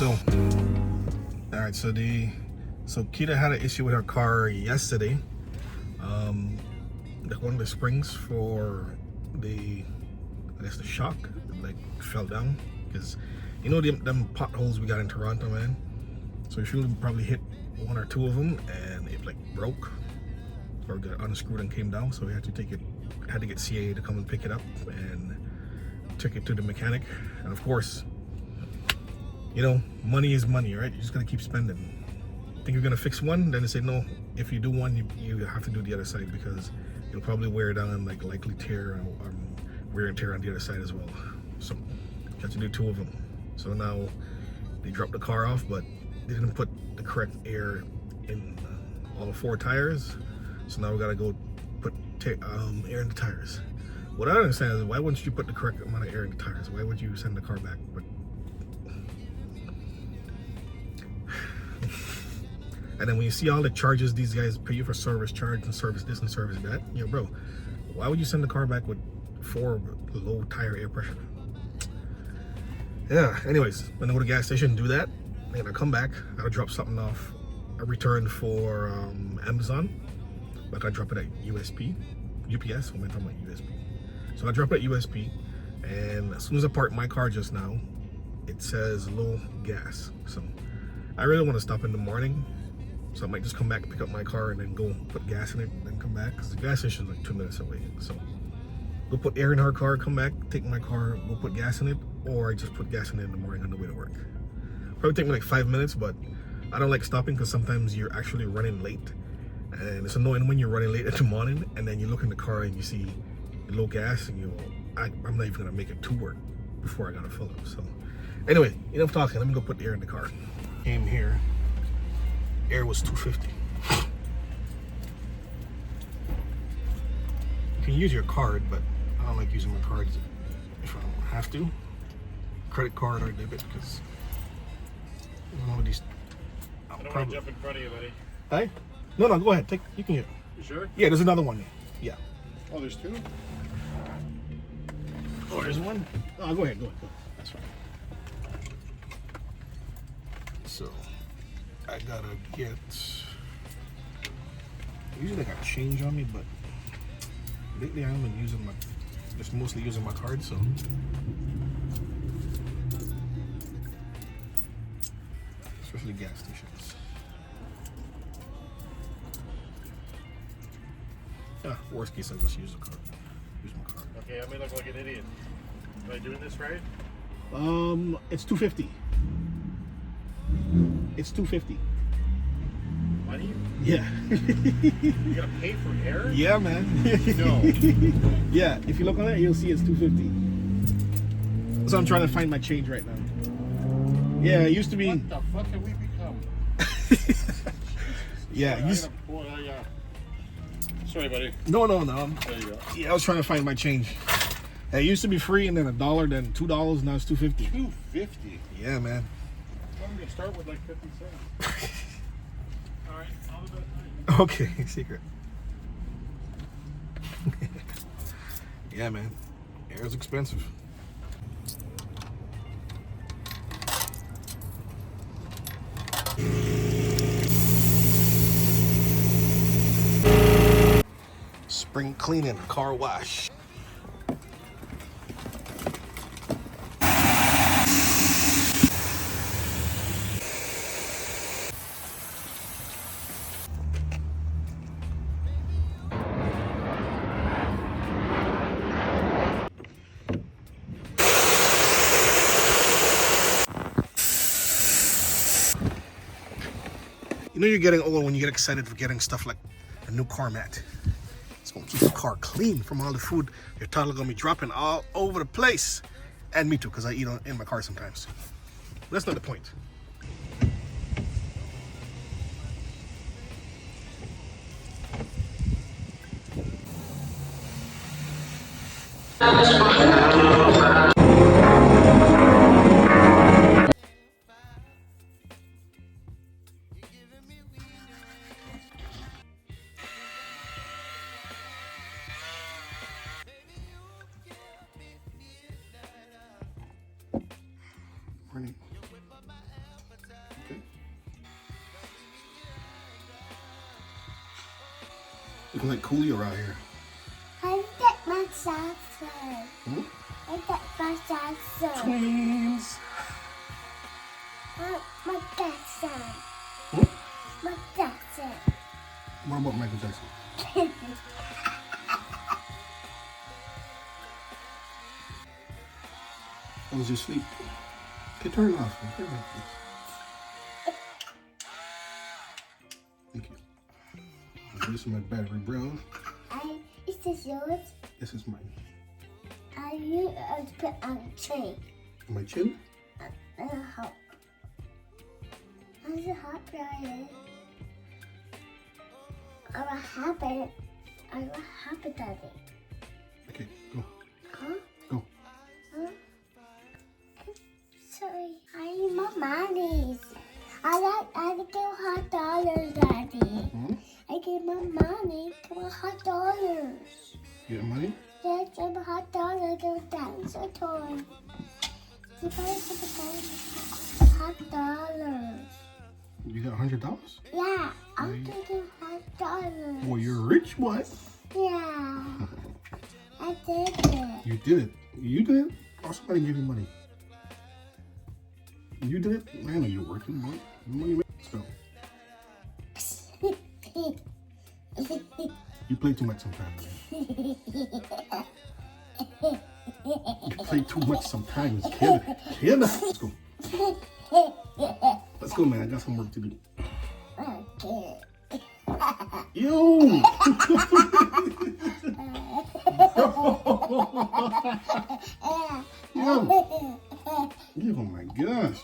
So, all right. So Kita had an issue with her car yesterday. One of the springs for the shock like fell down, because you know them potholes we got in Toronto, man. So she probably hit one or two of them, and it like broke or got unscrewed and came down. So we had to get CA to come and pick it up and took it to the mechanic. And of course, you know, money is money, right? You just gotta keep spending. Think you're gonna fix one, then they say no. If you do one, you have to do the other side, because you'll probably wear down and like likely tear or wear and tear on the other side as well. So you have to do two of them. So now they dropped the car off, but they didn't put the correct air in all four tires. So now we gotta go put air in the tires. What I don't understand is, why wouldn't you put the correct amount of air in the tires? Why would you send the car back? But and then when you see all the charges these guys pay you for service charge and service this and service that, you know, bro, why would you send the car back with 4 low tire air pressure? Yeah, anyways, when I go to the gas station and do that, and I come back, I gotta drop something off. I returned for Amazon, but I drop it at UPS. What am I talking about? USP. So I drop it at USP, and as soon as I park my car just now, it says low gas. So I really want to stop in the morning. So I might just come back, pick up my car, and then go put gas in it, and then come back, because the gas station is like 2 minutes away. So go put air in her car, come back, take my car, go put gas in it, or I just put gas in it in the morning on the way to work. Probably take me like 5 minutes, but I don't like stopping, because sometimes you're actually running late, and it's annoying when you're running late in the morning, and then you look in the car and you see low gas, and you go, I'm not even gonna make it to work before I gotta fill up. So anyway, enough talking. Let me go put the air in the car. Came here. Air was $2.50. You can use your card, but I don't like using my cards if I don't have to. Credit card or debit, because I don't know these. I don't want to jump in front of you, buddy. Hey? No, go ahead. You can get it. You sure? Yeah, there's another one. Yeah. Oh, there's two? Oh, there's one? Oh, go ahead. That's fine. So I gotta get, usually I got change on me, but lately I haven't been using just mostly using my card, so. Especially gas stations. Yeah, worst case I just use my card. Okay, I may look like an idiot. Am I doing this right? It's $2.50. It's $2.50. Money? Yeah. You gotta pay for air? Yeah, man. No. Yeah, if you look on it, you'll see it's $2.50. So I'm trying to find my change right now. Yeah, it used to be. What the fuck have we become? Yeah, sorry, buddy. No. There you go. Yeah, I was trying to find my change. It used to be free, and then $1, then $2. Now it's $2.50. $2.50. Yeah, man. I'm gonna start with like 50 cents. All right, all the best. Okay, secret. Yeah, man. Air is expensive. Spring cleaning, car wash. You know you're getting old when you get excited for getting stuff like a new car mat. It's gonna keep the car clean from all the food your toddler gonna be dropping all over the place. And me too, because I eat in my car sometimes. But that's not the point. Morning. Looking like Coolio around here. I get my salsa. Hmm? I get my salsa. Twins. My Jackson. Hmm? My Jackson. What about Michael Jackson? How was your sleep? Okay, turn it off. Turn it off, please. Thank you. This is my battery, bro. Is this yours? This is mine. I use it to put on the tree. My chin? Hot. How's it hot, Brian? I'm a habit. I'm a habit, Daddy. Okay, go. Huh? Go. Huh? Sorry. I need more money. I give hot dollars, Daddy. Hmm? I give my money to hot dollars. You got money? Yeah, give a hot dollar to a dinosaur toy. Give a hot dollars. You got $100? Yeah, I'll give you hot dollars. Well, you're a rich boy. Yeah, I did it. You did it. You did it? Or somebody gave you money? You did it? I know you're working, boy. Money, let's go. You play too much sometimes, man. You play too much sometimes, kid. Kid, let's go. Let's go, man. I got some work to do. Okay. Yo! Yo! Oh my gosh.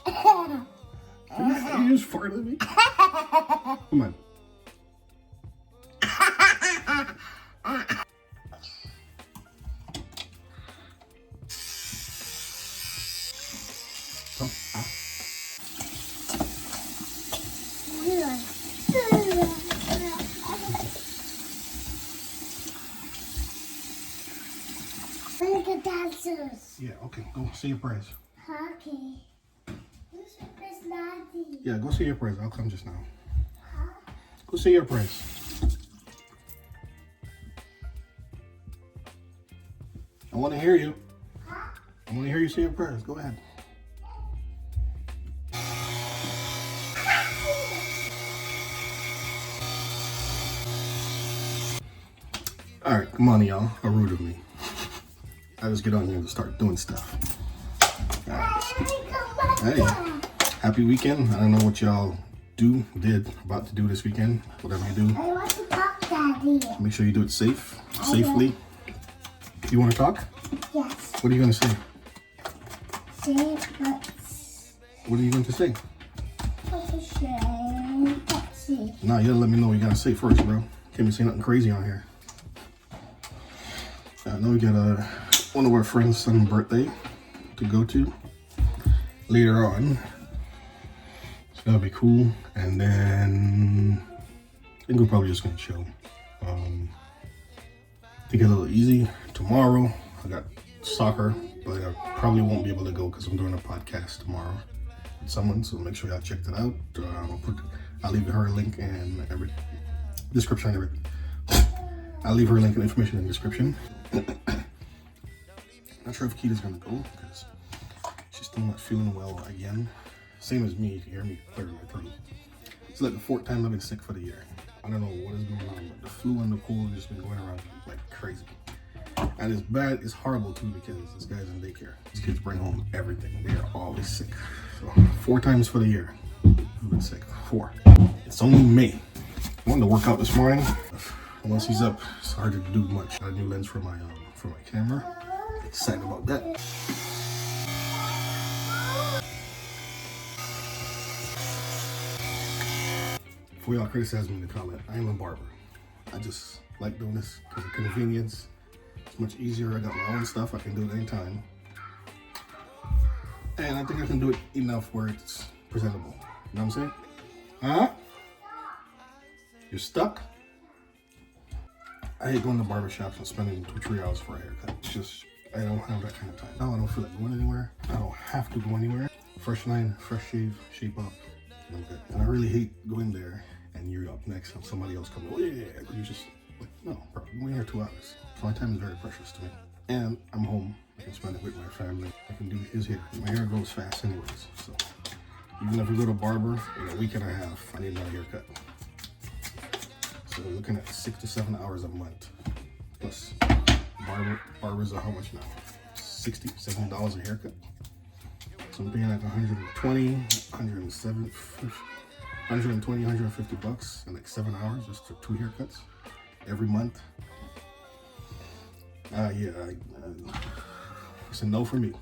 You just farted at me? Come on. Come. Ah. Look at dancers. Yeah, okay. Go say your prayers. Okay. Who's your best daddy? Yeah, go say your prayers. I'll come just now. Huh? Go say your prayers. I want to hear you. Huh? I want to hear you say your prayers. Go ahead. All right, come on, y'all. Are rude of me. I just get on here and start doing stuff. All right. Hey, happy weekend. I don't know what y'all did, about to do this weekend. Whatever you do, I want to talk, Daddy. make sure you do it safely. You want to talk? Yes. What are you going to say? Say what's What are you going to say? Pepsi. Nah, you gotta let me know what you gotta say first, bro. Can't be saying nothing crazy on here. I know we got one of our friends' son's birthday to go to later on. So that'll be cool. And then I think we're probably just gonna chill. Take it a little easy. Tomorrow I got soccer, but I probably won't be able to go because I'm doing a podcast tomorrow with someone. So make sure y'all check that out. I'll leave her a link in every description and everything. I'll leave her link and information in the description. Not sure if Kita's gonna go because she's still not feeling well again. Same as me, you can hear me clearing my throat. It's like the 4th time I've been sick for the year. I don't know what is going on, but the flu and the cold have just been going around like crazy. And it's bad, it's horrible too because this guy's in daycare. These kids bring home everything. They are always sick. So 4 times for the year. I've been sick. 4. It's only May. I wanted to work out this morning. Once he's up, it's hard to do much. Got a new lens for my camera. Excited about that. Before y'all criticize me in the comment, I am a barber. I just like doing this because of convenience. It's much easier. I got my own stuff. I can do it anytime. And I think I can do it enough where it's presentable. You know what I'm saying? Huh? You're stuck? I hate going to barbershops and spending 2-3 hours for a haircut. It's just, I don't have that kind of time. Now I don't feel like going anywhere. I don't have to go anywhere. Fresh line, fresh shave, shape up, and I'm good. And I really hate going there and you're up next and somebody else comes, oh yeah, you just Like, no, bro, I'm only here 2 hours. So my time is very precious to me. And I'm home. I can spend it with my family. I can do his hair. My hair grows fast anyways. So even if we go to barber in a week and a half, I need another haircut. So we're looking at 6 to 7 hours a month. Plus barbers are how much now? $60, $70 a haircut. So I'm paying like 120, 107, 120, 150 bucks in like 7 hours just for 2 haircuts every month. Yeah, it's a no for me.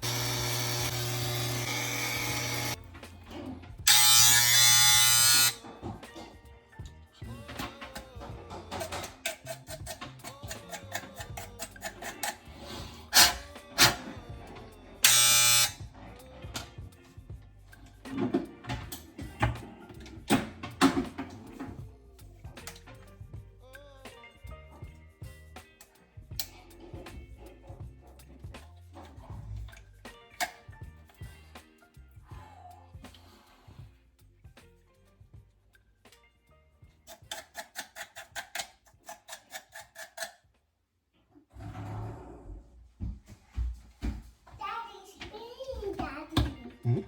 It's me.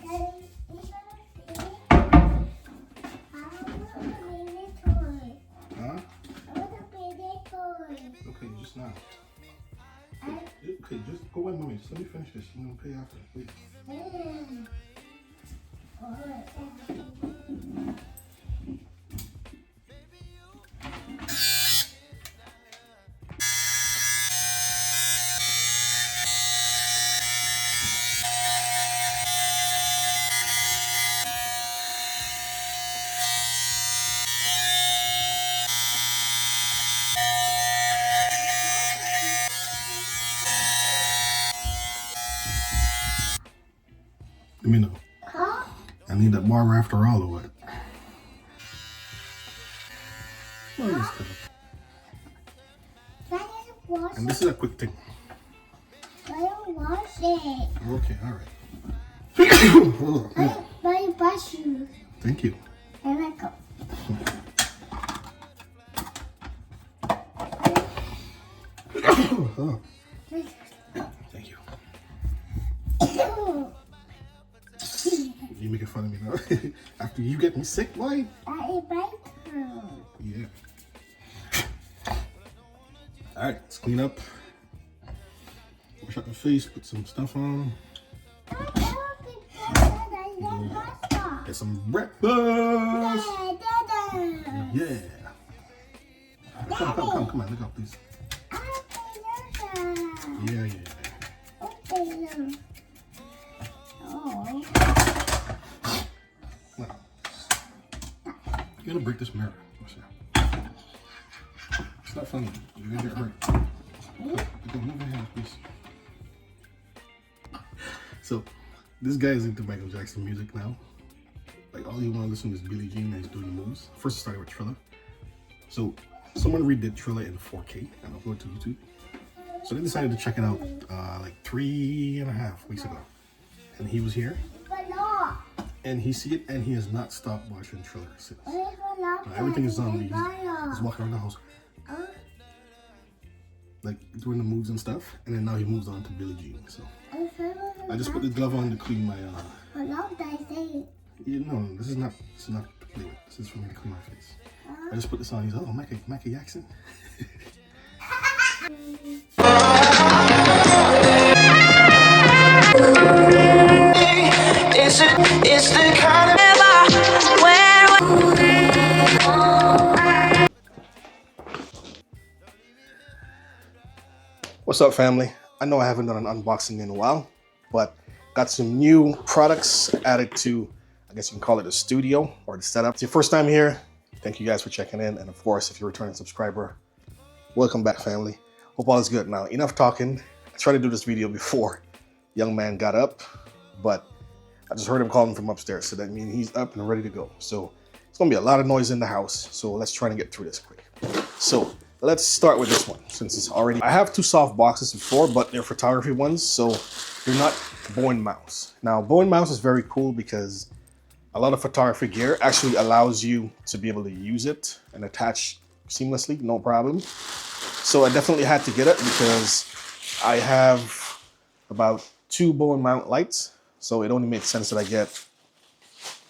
Daddy, you gonna feed it? I want a baby toy. Huh? I want a baby toy. Okay, just now. Okay, just go away, mommy. Just let me finish this. I'm gonna pay after, please. Let me know. Huh? I need that barber after all or what? Oh, yes, good. Why don't you wash And it? this is a quick thing. Why don't you wash it? Okay, all right. Why you brush you? Thank you. You're welcome. Oh, thank you. You making fun of me now? After you get me sick, boy? I bite her. Yeah. All right, let's clean up. Wash out the face, put some stuff on. Get some breakfast. Yeah. Come on, look up, please. Yeah. Now, you're gonna break this mirror. It's not funny. You're gonna get hurt. Okay, move your hand, please. So, this guy is into Michael Jackson music now. Like, all you want to listen to is Billie Jean and he's doing the moves. First, it started with Trilla. So, someone redid Trilla in 4K and uploaded to YouTube. So they decided to check it out like 3.5 weeks ago. And he was here. And he see it and he has not stopped watching Trilla since. Everything is on. He's walking around the house. Like doing the moves and stuff. And then now he moves on to Billie Jean. So I just put the glove on to clean my no, this is not to play with. This is for me to clean my face. I just put this on. He's oh Michael Jackson. It's the kind of What's up, family? I know I haven't done an unboxing in a while, but got some new products added to, I guess you can call it a studio or the setup. It's your first time here. Thank you guys for checking in. And of course, if you're a returning subscriber, welcome back, family. Hope all is good. Now, enough talking. I tried to do this video before young man got up, but I just heard him calling from upstairs. So that means he's up and ready to go. So it's gonna be a lot of noise in the house. So let's try to get through this quick. So let's start with this one since it's already, I have two soft boxes before, but they're photography ones. So they're not Bowen mouse. Now Bowen mouse is very cool because A lot of photography gear actually allows you to be able to use it and attach seamlessly, no problem. So I definitely had to get it because I have about 2 bow and mount lights. So it only makes sense that I get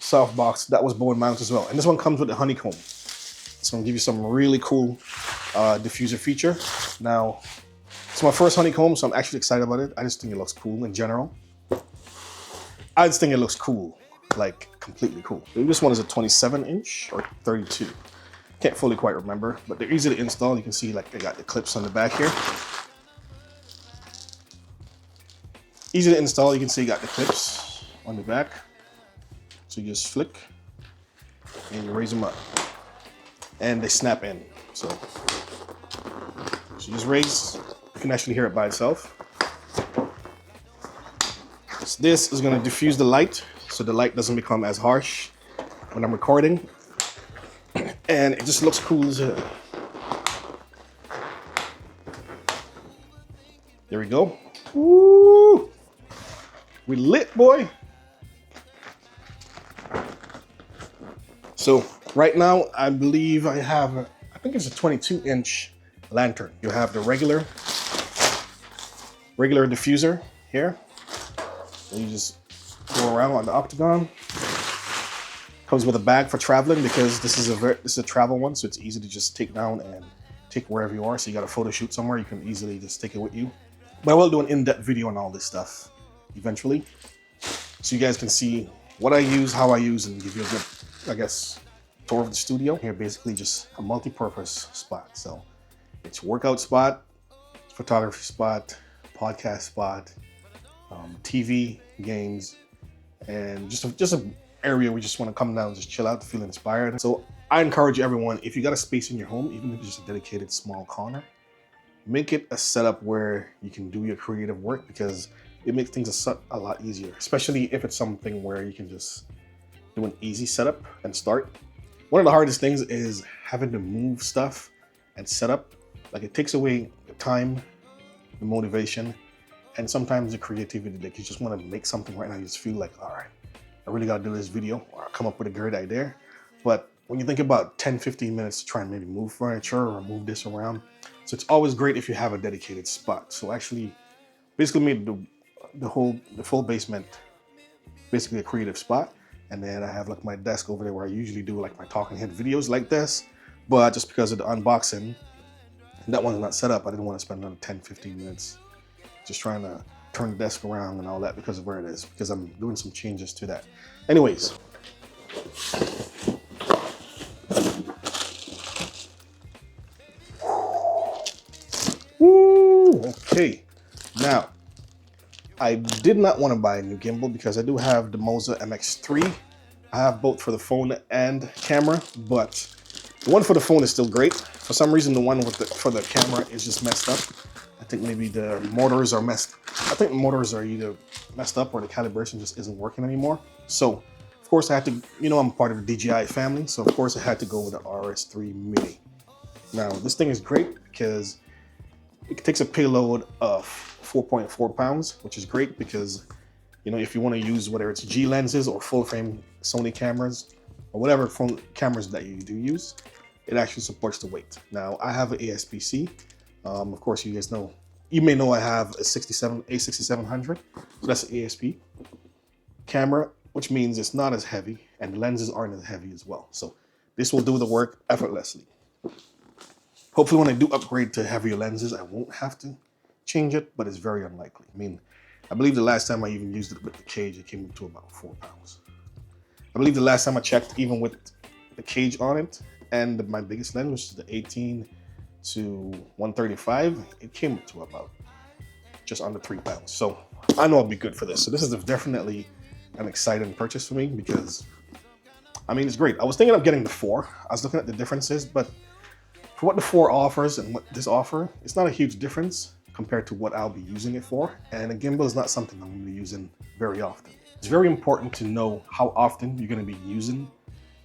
softbox that was bow and mount as well. And this one comes with the honeycomb. It's gonna give you some really cool diffuser feature. Now, it's my first honeycomb, so I'm actually excited about it. I just think it looks cool in general. I just think it looks cool, like completely cool. This one is a 27-inch or 32. Can't fully quite remember, but they're easy to install. You can see like they got the clips on the back here. Easy to install. You can see you got the clips on the back. So you just flick and you raise them up and they snap in. So you just raise, you can actually hear it by itself. So this is going to diffuse the light so the light doesn't become as harsh when I'm recording. And it just looks cool as hell. There we go. Woo! We lit, boy. So right now, I believe I have, I think it's a 22-inch lantern. You have the regular diffuser here. And you just go around on the octagon. Comes with a bag for traveling because this is a travel one, so it's easy to just take down and take wherever you are. So you got a photo shoot somewhere, you can easily just take it with you. But I will do an in-depth video on all this stuff eventually, so you guys can see what I use, how I use, and give you a good, I guess, tour of the studio. Here, basically just a multi-purpose spot. So it's workout spot, photography spot, podcast spot, TV, games, and just a area we just want to come down and just chill out, feel inspired. So I encourage everyone, if you got a space in your home, even if it's just a dedicated small corner, make it a setup where you can do your creative work, because it makes things a lot easier, especially if it's something where you can just do an easy setup and start. One of the hardest things is having to move stuff and set up. Like, it takes away the time, the motivation, and sometimes the creativity. Like, you just want to make something right now, you just feel like, all right, I really got to do this video, or I'll come up with a great idea. But when you think about 10-15 minutes to try and maybe move furniture or move this around, so it's always great if you have a dedicated spot. So actually basically made the full basement basically a creative spot. And then I have like my desk over there where I usually do like my talking head videos like this. But just because of the unboxing, that one's not set up, I didn't want to spend another 10-15 minutes just trying to turn the desk around and all that because of where it is, because I'm doing some changes to that. Anyways, woo, okay. Now, I did not want to buy a new gimbal because I do have the Moza MX3. I have both for the phone and camera, but the one for the phone is still great. For some reason, the one for the camera is just messed up. I think maybe the motors are messed. I think the motors are either messed up or the calibration just isn't working anymore. So, of course, I had to, you know, I'm part of the DJI family, so of course I had to go with the RS3 Mini. Now, this thing is great because it takes a payload of 4.4 pounds, which is great because, you know, if you want to use whether it's G lenses or full frame Sony cameras or whatever phone cameras that you do use, it actually supports the weight. Now, I have an ASPC. Of course, you guys know, you may know I have a A6700, so that's an ASP camera, which means it's not as heavy and the lenses aren't as heavy as well. So this will do the work effortlessly. Hopefully when I do upgrade to heavier lenses, I won't have to change it, but it's very unlikely. I mean, I believe the last time I even used it with the cage, it came up to about 4 pounds. I believe the last time I checked, even with the cage on it and my biggest lens, which is the 18 to 135, it came up to about just under 3 pounds. So I know I'll be good for this. So this is definitely an exciting purchase for me because, I mean, it's great. I was thinking of getting the 4. I was looking at the differences, but for what the 4 offers and what this offer, it's not a huge difference compared to what I'll be using it for. And a gimbal is not something I'm going to be using very often. It's very important to know how often you're going to be using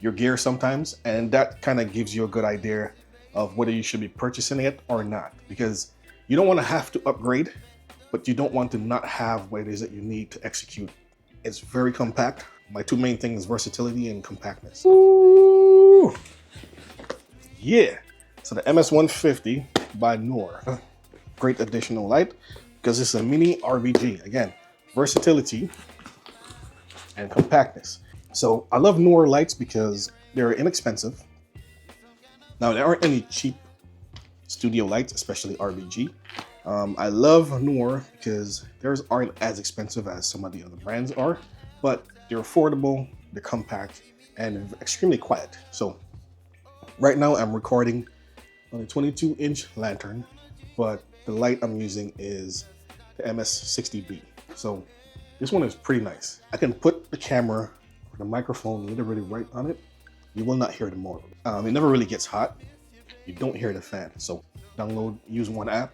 your gear sometimes, and that kind of gives you a good idea of whether you should be purchasing it or not, because you don't want to have to upgrade, but you don't want to not have what it is that you need to execute. It's very compact, My two main things, versatility and compactness. Ooh. Yeah. So the MS-150 by Noor. Great additional light because it's a mini RBG. Again, versatility and compactness. So I love Noor lights because they're inexpensive. Now, there aren't any cheap studio lights, especially RBG. I love Noor because theirs aren't as expensive as some of the other brands are, but they're affordable, they're compact, and extremely quiet. So right now I'm recording on a 22-inch lantern, but the light I'm using is the MS-60B. So this one is pretty nice. I can put the camera or the microphone literally right on it. You will not hear the motor. It never really gets hot. You don't hear the fan. So use one app,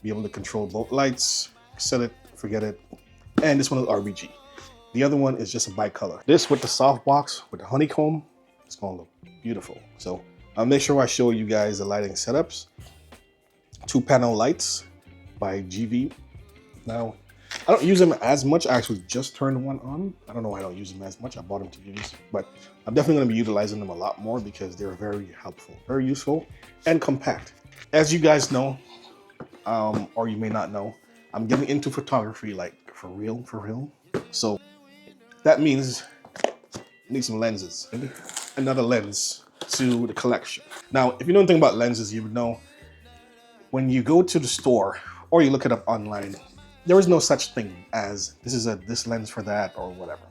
be able to control both lights, set it, forget it. And this one is RBG. The other one is just a bicolor. This with the softbox, with the honeycomb, it's gonna look beautiful. So I'll make sure I show you guys the lighting setups. 2-panel lights by GV. Now, I don't use them as much. I actually just turned one on. I don't know why I don't use them as much. I bought them to use, but I'm definitely gonna be utilizing them a lot more because they're very helpful, very useful, and compact. As you guys know, or you may not know, I'm getting into photography like for real. So that means I need some lenses. Another lens to the collection. Now, if you know anything about lenses, you would know when you go to the store or you look it up online, there is no such thing as this lens for that or whatever.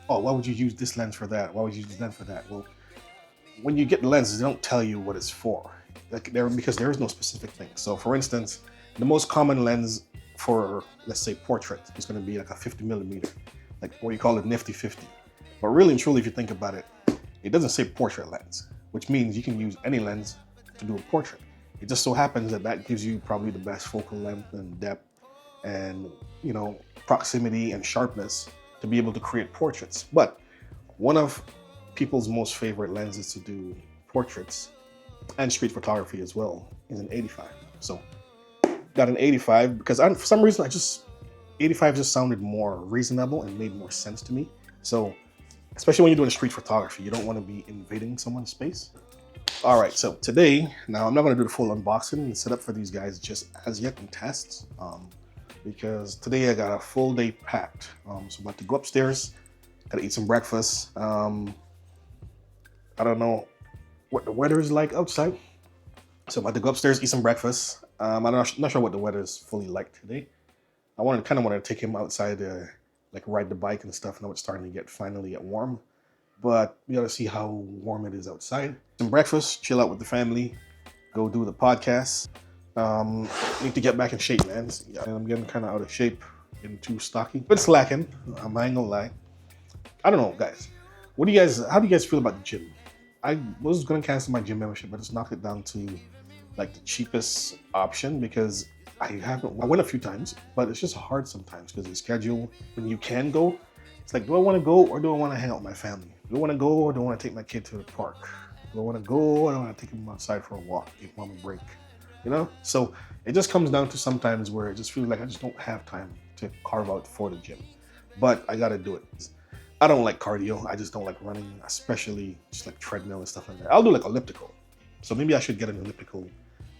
Oh, why would you use this lens for that? Why would you use this lens for that? Well, when you get the lenses, they don't tell you what it's for, because there is no specific thing. So for instance, the most common lens for, let's say, portrait is going to be like a 50mm, like what you call it nifty 50. But really and truly, if you think about it, it doesn't say portrait lens, which means you can use any lens to do a portrait. It just so happens that gives you probably the best focal length and depth and, you know, proximity and sharpness to be able to create portraits. But one of people's most favorite lenses to do portraits and street photography as well is an 85. So got an 85 because for some reason 85 just sounded more reasonable and made more sense to me. So especially when you're doing street photography, you don't want to be invading someone's space. All right, so today, now I'm not going to do the full unboxing and setup for these guys just as yet in tests, because today I got a full day packed. So I'm about to go upstairs, gotta eat some breakfast. I don't know what the weather is like outside, so I'm about to go upstairs, eat some breakfast. I'm not sure what the weather is fully like today. I kind of want to take him outside to like ride the bike and stuff. I know it's starting to finally get warm, but we gotta see how warm it is outside. Some breakfast, chill out with the family, go do the podcast. Need to get back in shape, man. Yeah, I'm getting kind of out of shape, getting too stocky. Been slacking, I ain't gonna lie. I don't know, guys. How do you guys feel about the gym? I was gonna cancel my gym membership, but just knock it down to like the cheapest option because I went a few times, but it's just hard sometimes because the schedule, when you can go, it's like, do I want to go or do I want to hang out with my family? Do I want to go or do I want to take my kid to the park? Do I want to go or do I want to take him outside for a walk, give mom a break? You know? So it just comes down to sometimes where it just feels like I just don't have time to carve out for the gym, but I got to do it. I don't like cardio. I just don't like running, especially just like treadmill and stuff like that. I'll do like elliptical. So maybe I should get an elliptical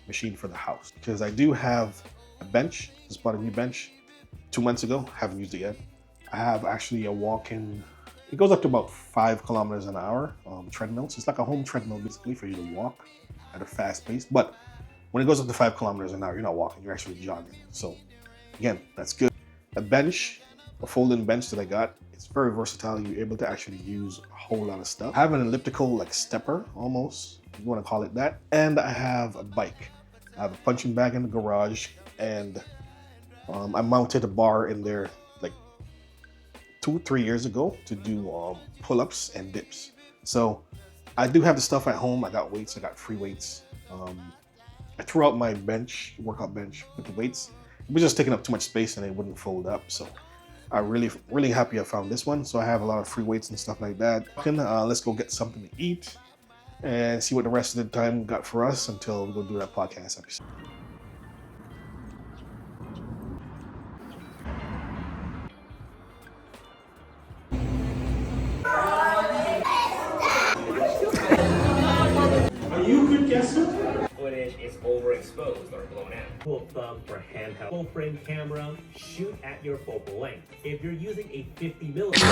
machine for the house because I do have a bench. Just bought a new bench 2 months ago. Haven't used it yet. I have actually a walk-in. It goes up to about 5 kilometers an hour treadmill. So it's like a home treadmill basically for you to walk at a fast pace. But when it goes up to 5 kilometers an hour, you're not walking, you're actually jogging. So again, that's good. A bench, a folding bench that I got, it's very versatile. You're able to actually use a whole lot of stuff. I have an elliptical like stepper almost, if you want to call it that. And I have a bike. I have a punching bag in the garage and I mounted a bar in there like 2-3 years ago to do pull-ups and dips. So I do have the stuff at home. I got weights, I got free weights. I threw out my workout bench with the weights. It was just taking up too much space and it wouldn't fold up. So I'm really happy I found this one. So I have a lot of free weights and stuff like that. Let's go get something to eat and see what the rest of the time got for us until we go do that podcast episode. Yes, sir. Footage is overexposed or blown out. Full thumb for handheld. Full frame camera, shoot at your focal length. If you're using a 50 millimeter.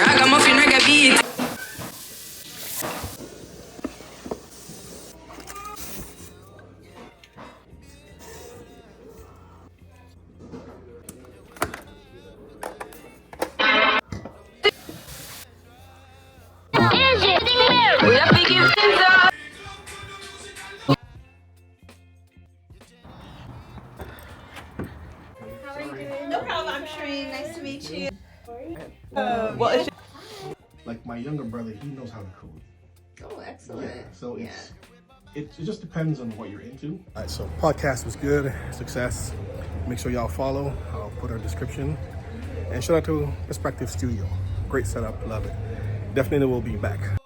Ragamuffin reggae beat. We have to give things up. No problem, I'm Shereen. Nice to meet you. Like my younger brother, he knows how to code. Oh, excellent. Yeah, so it just depends on what you're into. All right, so podcast was good, success. Make sure y'all follow. I'll put our description. And shout out to Perspective Studio. Great setup, love it. Definitely will be back.